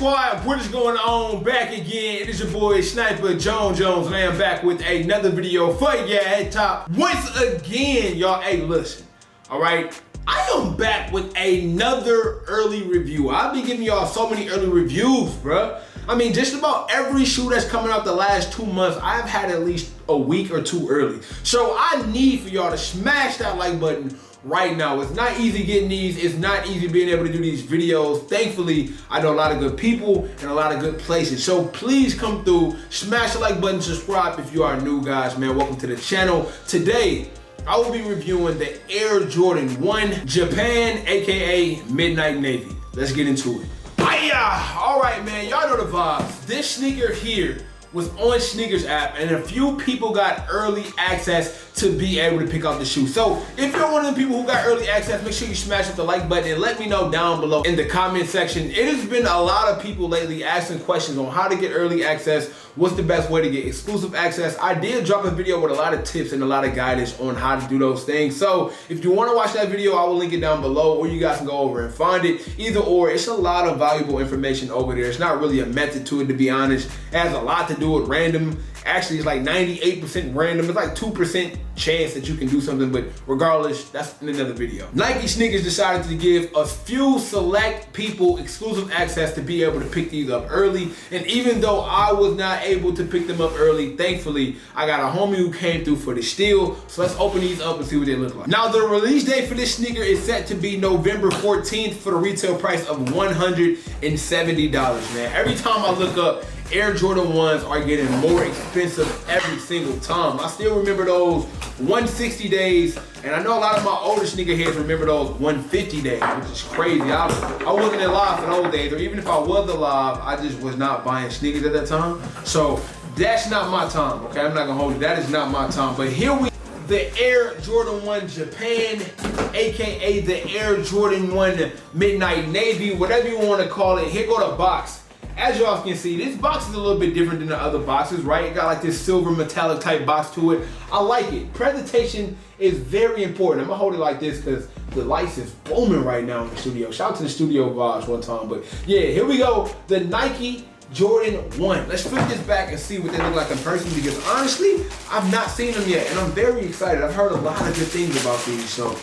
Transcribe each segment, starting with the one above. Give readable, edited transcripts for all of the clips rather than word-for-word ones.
Squad, what is going on? Back again. It is your boy Sniper Jones, and I am back with another video for ya at top. Once again, y'all, hey, listen, all right? I am back with another early review. I've been giving y'all so many early reviews, bruh. I mean, just about every shoe that's coming out the last 2 months, I've had at least a week or two early. So I need for y'all to smash that like button right now. It's not easy getting these. It's not easy being able to do these videos. Thankfully, I know a lot of good people and a lot of good places. So please come through, smash the like button, subscribe if you are new, guys, man. Welcome to the channel. Today, I will be reviewing the Air Jordan 1 Japan, aka Midnight Navy. Let's get into it. All right, man, y'all know the vibes. This sneaker here was on Sneakers app, and a few people got early access to be able to pick out the shoe. So if you're one of the people who got early access, make sure you smash up the like button and let me know down below in the comment section. It has been a lot of people lately asking questions on how to get early access, what's the best way to get exclusive access. I did drop a video with a lot of tips and a lot of guidance on how to do those things. So if you want to watch that video, I will link it down below, or you guys can go over and find it. Either or, it's a lot of valuable information over there. It's not really a method to it, to be honest. It has a lot to do with random. Actually, it's like 98% random. It's like 2% chance that you can do something, but regardless, that's in another video. Nike Sneakers decided to give a few select people exclusive access to be able to pick these up early. And even though I was not able to pick them up early, thankfully, I got a homie who came through for the steal. So let's open these up and see what they look like. Now, the release date for this sneaker is set to be November 14th for the retail price of $170, man. Every time I look up, Air Jordan 1s are getting more expensive every single time. I still remember those 160 days, and I know a lot of my older sneakerheads remember those 150 days, which is crazy. I wasn't alive for those days, or even if I was alive, I just was not buying sneakers at that time. So that's not my time, okay? I'm not gonna hold you. That is not my time. But here we the Air Jordan 1 Japan, aka the Air Jordan 1 Midnight Navy, whatever you want to call it. Here go the box. As y'all can see, this box is a little bit different than the other boxes, right? It got like this silver metallic type box to it. I like it. Presentation is very important. I'm gonna hold it like this because the lights is booming right now in the studio. Shout out to the studio vibes one time. But yeah, here we go. The Nike Jordan 1. Let's flip this back and see what they look like in person, because honestly, I've not seen them yet, and I'm very excited. I've heard a lot of good things about these, so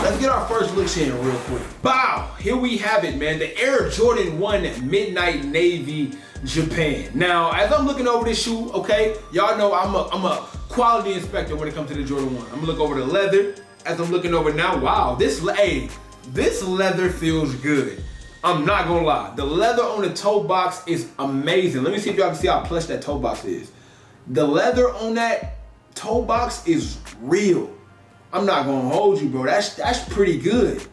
let's get our first looks in real quick. Bow, here we have it, man. The Air Jordan 1 Midnight Navy Japan. Now, as I'm looking over this shoe, okay, y'all know I'm a quality inspector when it comes to the Jordan 1. I'm gonna look over the leather. As I'm looking over now, wow, this leather feels good. I'm not gonna lie. The leather on the toe box is amazing. Let me see if y'all can see how plush that toe box is. The leather on that toe box is real. I'm not gonna hold you, bro. That's pretty good.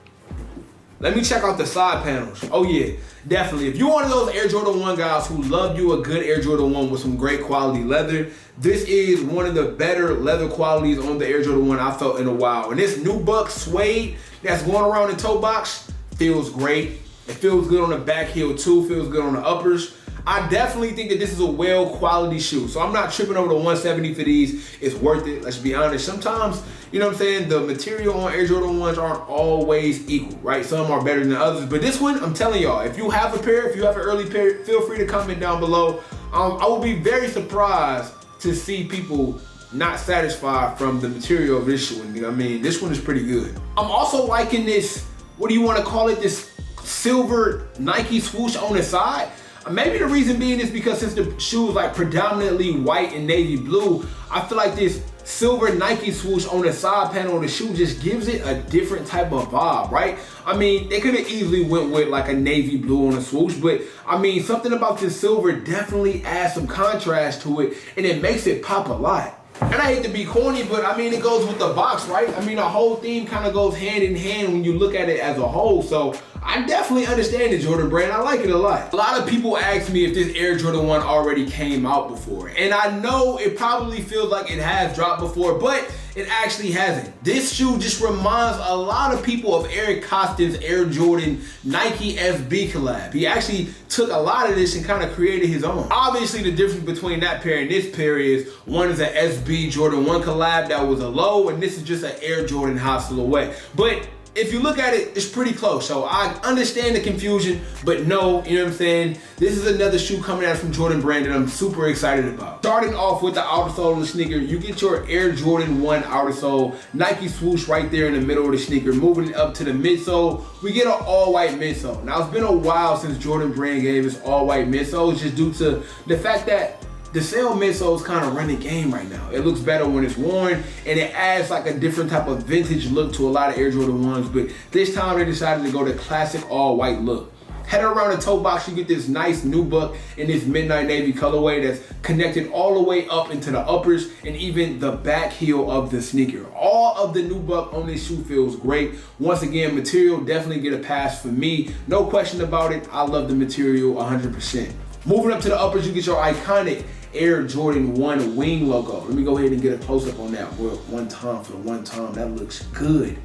Let me check out the side panels. Oh yeah, definitely. If you're one of those Air Jordan 1 guys who love you a good Air Jordan 1 with some great quality leather, this is one of the better leather qualities on the Air Jordan 1 I felt in a while. And this nubuck suede that's going around the toe box feels great. It feels good on the back heel too, feels good on the uppers. I definitely think that this is a well quality shoe. So I'm not tripping over the 170 for these. It's worth it, let's be honest. Sometimes, you know what I'm saying, the material on Air Jordan 1s aren't always equal, right? Some are better than others, but this one, I'm telling y'all, if you have a pair, if you have an early pair, feel free to comment down below. I will be very surprised to see people not satisfied from the material of this shoe. I mean, this one is pretty good. I'm also liking this, what do you want to call it, this silver Nike swoosh on the side. Maybe the reason being is because since the shoe is like predominantly white and navy blue, I feel like this silver Nike swoosh on the side panel of the shoe just gives it a different type of vibe, right? I mean, they could have easily went with like a navy blue on a swoosh, but I mean, something about this silver definitely adds some contrast to it, and it makes it pop a lot. And I hate to be corny, but I mean, it goes with the box, right? I mean, the whole theme kind of goes hand in hand when you look at it as a whole. So I definitely understand the Jordan brand. I like it a lot. A lot of people ask me if this Air Jordan 1 already came out before. And I know it probably feels like it has dropped before, but it actually hasn't. This shoe just reminds a lot of people of Eric Costin's Air Jordan Nike SB collab. He actually took a lot of this and kind of created his own. Obviously, the difference between that pair and this pair is one is an SB Jordan 1 collab that was a low, and this is just an Air Jordan high silhouette. But if you look at it, it's pretty close. So I understand the confusion, but no, you know what I'm saying? This is another shoe coming out from Jordan brand that I'm super excited about. Starting off with the outer sole of the sneaker, you get your Air Jordan 1 outer sole, Nike swoosh right there in the middle of the sneaker. Moving it up to the midsole, we get an all-white midsole. Now, it's been a while since Jordan brand gave us all-white midsoles, just due to the fact that the sale midsoles kind of run the game right now. It looks better when it's worn, and it adds like a different type of vintage look to a lot of Air Jordan 1s, but this time they decided to go the classic all-white look. Head around the toe box, you get this nice nubuck in this midnight navy colorway that's connected all the way up into the uppers and even the back heel of the sneaker. All of the nubuck on this shoe feels great. Once again, material definitely get a pass for me. No question about it. I love the material 100%. Moving up to the uppers, you get your iconic Air Jordan 1 wing logo. Let me go ahead and get a close-up on that one time for the one time. That looks good.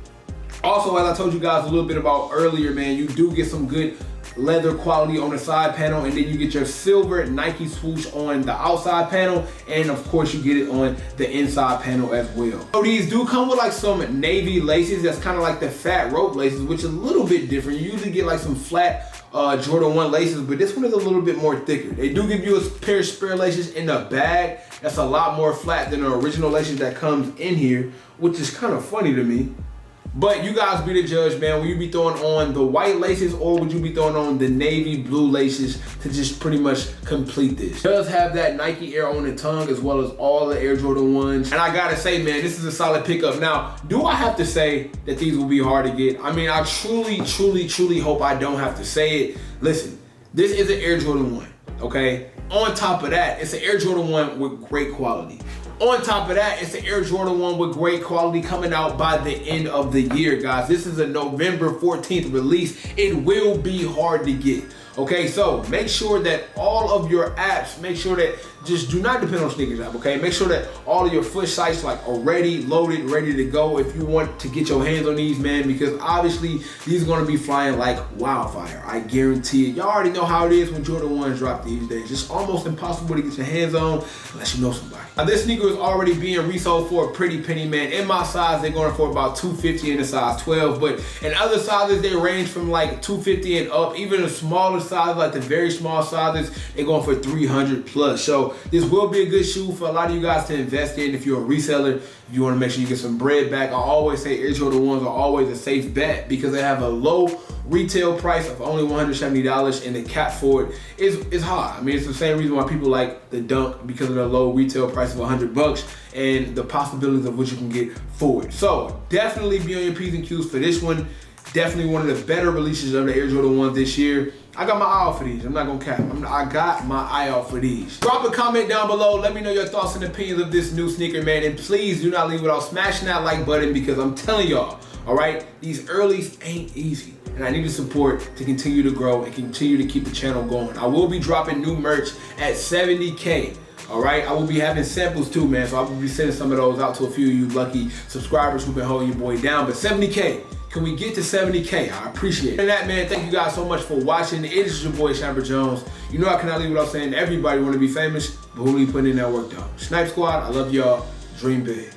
Also, as I told you guys a little bit about earlier, man, you do get some good leather quality on the side panel, and then you get your silver Nike swoosh on the outside panel, and of course you get it on the inside panel as well. So these do come with like some navy laces that's kind of like the fat rope laces, which is a little bit different. You usually get like some flat Jordan 1 laces, but this one is a little bit more thicker. They do give you a pair of spare laces in the bag that's a lot more flat than the original laces that comes in here, which is kind of funny to me. But you guys be the judge, man. Will you be throwing on the white laces, or would you be throwing on the navy blue laces to just pretty much complete this? It does have that Nike Air on the tongue, as well as all the Air Jordan 1s. And I gotta say, man, this is a solid pickup. Now, do I have to say that these will be hard to get? I mean, I truly hope I don't have to say it. Listen, this is an Air Jordan 1, okay? On top of that, it's an Air Jordan 1 with great quality. On top of that, it's an Air Jordan 1 with great quality coming out by the end of the year, guys. This is a November 14th release. It will be hard to get. Okay, so make sure that all of your apps, make sure that just do not depend on Sneakers app, okay? Make sure that all of your foot sites like are ready, loaded, ready to go if you want to get your hands on these, man, because obviously these are gonna be flying like wildfire. I guarantee it. Y'all already know how it is when Jordan 1s drop these days. It's almost impossible to get your hands on unless you know somebody. Now, this sneaker is already being resold for a pretty penny, man. In my size, they're going for about $250 in the size 12, but in other sizes, they range from like $250 and up. Even the smaller sizes, like the very small sizes, they're going for $300 plus. So this will be a good shoe for a lot of you guys to invest in if you're a reseller, if you want to make sure you get some bread back. I always say Air Jordan 1s are always a safe bet because they have a low retail price of only $170, and the cap for it is high. I mean, it's the same reason why people like the Dunk, because of the low retail price of $100 and the possibilities of what you can get for it. So definitely be on your P's and Q's for this one. Definitely one of the better releases of the Air Jordan 1 this year. I got my eye out for these. I'm not gonna cap. I got my eye out for these. Drop a comment down below. Let me know your thoughts and opinions of this new sneaker, man. And please do not leave without smashing that like button, because I'm telling y'all, all right, these earlies ain't easy. And I need the support to continue to grow and continue to keep the channel going. I will be dropping new merch at 70K. All right, I will be having samples too, man. So I will be sending some of those out to a few of you lucky subscribers who've been holding your boy down. But 70K, can we get to 70K? I appreciate it. And that, man, thank you guys so much for watching. It is your boy, Sniper Jones. You know I cannot leave without saying everybody want to be famous, but who we putting in that work, though? Snipe Squad, I love y'all. Dream big.